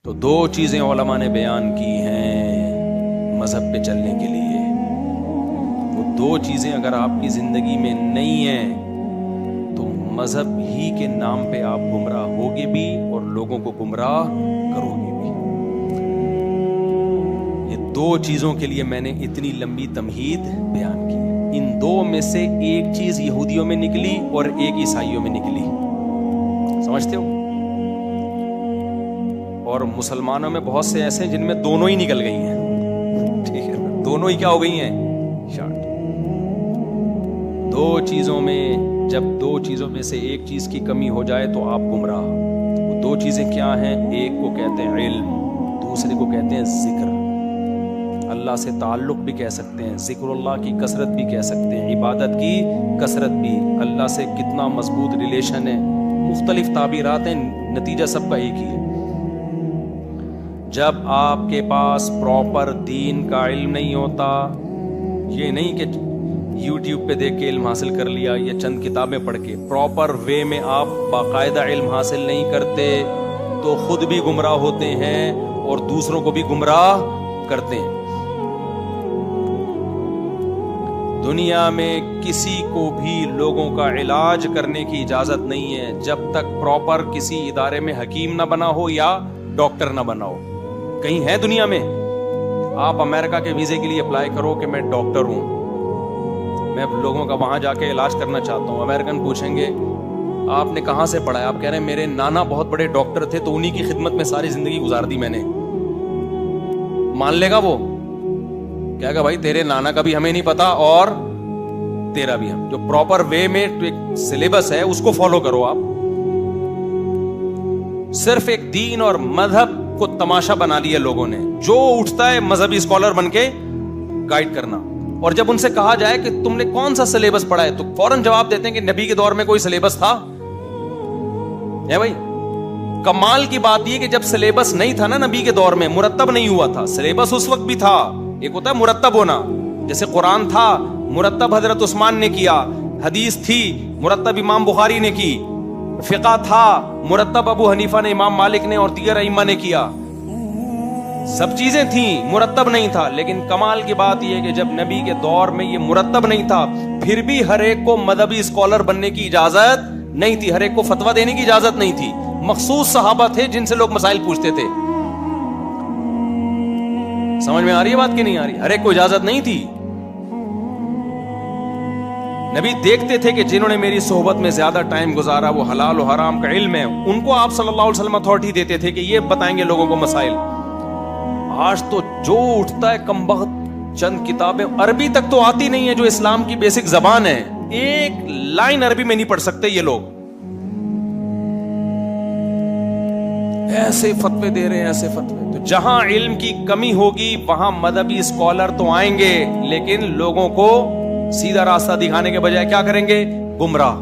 تو دو چیزیں علماء نے بیان کی ہیں مذہب پہ چلنے کے لیے. وہ دو چیزیں اگر آپ کی زندگی میں نہیں ہیں تو مذہب ہی کے نام پہ آپ گمراہ ہوگے بھی اور لوگوں کو گمراہ کرو گے بھی. یہ دو چیزوں کے لیے میں نے اتنی لمبی تمہید بیان کی. ان دو میں سے ایک چیز یہودیوں میں نکلی اور ایک عیسائیوں میں نکلی. سمجھتے ہو؟ اور مسلمانوں میں بہت سے ایسے ہیں جن میں دونوں ہی نکل گئی ہیں. ٹھیک ہے، دونوں ہی کیا ہو گئی ہیں؟ شارٹ. دو چیزوں میں جب دو چیزوں میں سے ایک چیز کی کمی ہو جائے تو آپ گمراہ. وہ دو چیزیں کیا ہیں؟ ایک کو کہتے ہیں علم، دوسرے کو کہتے ہیں ذکر. اللہ سے تعلق بھی کہہ سکتے ہیں، ذکر اللہ کی کثرت بھی کہہ سکتے ہیں، عبادت کی کثرت بھی. اللہ سے کتنا مضبوط ریلیشن ہے، مختلف تعبیرات ہیں، نتیجہ سب کا ایک ہی ہے. جب آپ کے پاس پراپر دین کا علم نہیں ہوتا، یہ نہیں کہ یوٹیوب پہ دیکھ کے علم حاصل کر لیا یا چند کتابیں پڑھ کے، پراپر وے میں آپ باقاعدہ علم حاصل نہیں کرتے تو خود بھی گمراہ ہوتے ہیں اور دوسروں کو بھی گمراہ کرتے ہیں. دنیا میں کسی کو بھی لوگوں کا علاج کرنے کی اجازت نہیں ہے جب تک پراپر کسی ادارے میں حکیم نہ بنا ہو یا ڈاکٹر نہ بنا ہو. کہیں ہے دنیا میں آپ امریکہ کے ویزے کے لیے اپلائی کرو کہ میں ڈاکٹر ہوں، میں لوگوں کا وہاں جا کے علاج کرنا چاہتا ہوں. امریکن پوچھیں گے آپ نے کہاں سے پڑھا ہے؟ آپ کہہ رہے ہیں میرے نانا بہت بڑے ڈاکٹر تھے تو انہی کی خدمت میں ساری زندگی گزار دی میں نے. مان لے گا وہ؟ کہے گا بھائی تیرے نانا کا بھی ہمیں نہیں پتا اور تیرا بھی. ہم جو پراپر وے میں ایک سلیبس ہے اس کو فالو کرو. آپ صرف ایک دین اور مذہب کو تماشا بنا لیا لوگوں نے، جو اٹھتا ہے مذہبی اسکالر بن کے گائیڈ کرنا. اور جب ان سے کہا جائے کہ تم نے کون سا سلیبس پڑھا ہے تو فوراً جواب دیتے ہیں کہ نبی کے دور میں کوئی سلیبس تھا ہے بھائی. کمال کی بات یہ کہ جب سلیبس نہیں تھا نا نبی کے دور میں، مرتب نہیں ہوا تھا. سلیبس اس وقت بھی تھا، ایک ہوتا ہے مرتب ہونا. جیسے قرآن تھا مرتب حضرت عثمان نے کیا، حدیث تھی مرتب امام بخاری نے کی، فقہ تھا مرتب ابو حنیفہ نے، امام مالک نے اور دیگر ائمہ نے کیا. سب چیزیں تھیں، مرتب نہیں تھا. لیکن کمال کی بات یہ ہے کہ جب نبی کے دور میں یہ مرتب نہیں تھا پھر بھی ہر ایک کو مذہبی اسکالر بننے کی اجازت نہیں تھی، ہر ایک کو فتویٰ دینے کی اجازت نہیں تھی. مخصوص صحابہ تھے جن سے لوگ مسائل پوچھتے تھے. سمجھ میں آ رہی ہے بات کہ نہیں آ رہی؟ ہر ایک کو اجازت نہیں تھی. نبی دیکھتے تھے کہ جنہوں نے میری صحبت میں زیادہ ٹائم گزارا وہ حلال و حرام کا علم ہے، ان کو آپ صلی اللہ علیہ وسلم اتھارٹی دیتے تھے کہ یہ بتائیں گے لوگوں کو مسائل. آج تو جو اٹھتا ہے کم بخت چند کتابیں عربی تک تو آتی نہیں ہے جو اسلام کی بیسک زبان ہے، ایک لائن عربی میں نہیں پڑھ سکتے یہ لوگ. ایسے فتوے دے رہے ہیں، ایسے فتوے. تو جہاں علم کی کمی ہوگی وہاں مذہبی اسکالر تو آئیں گے لیکن لوگوں کو سیدھا راستہ دکھانے کے بجائے کیا کریں گے؟ گمراہ.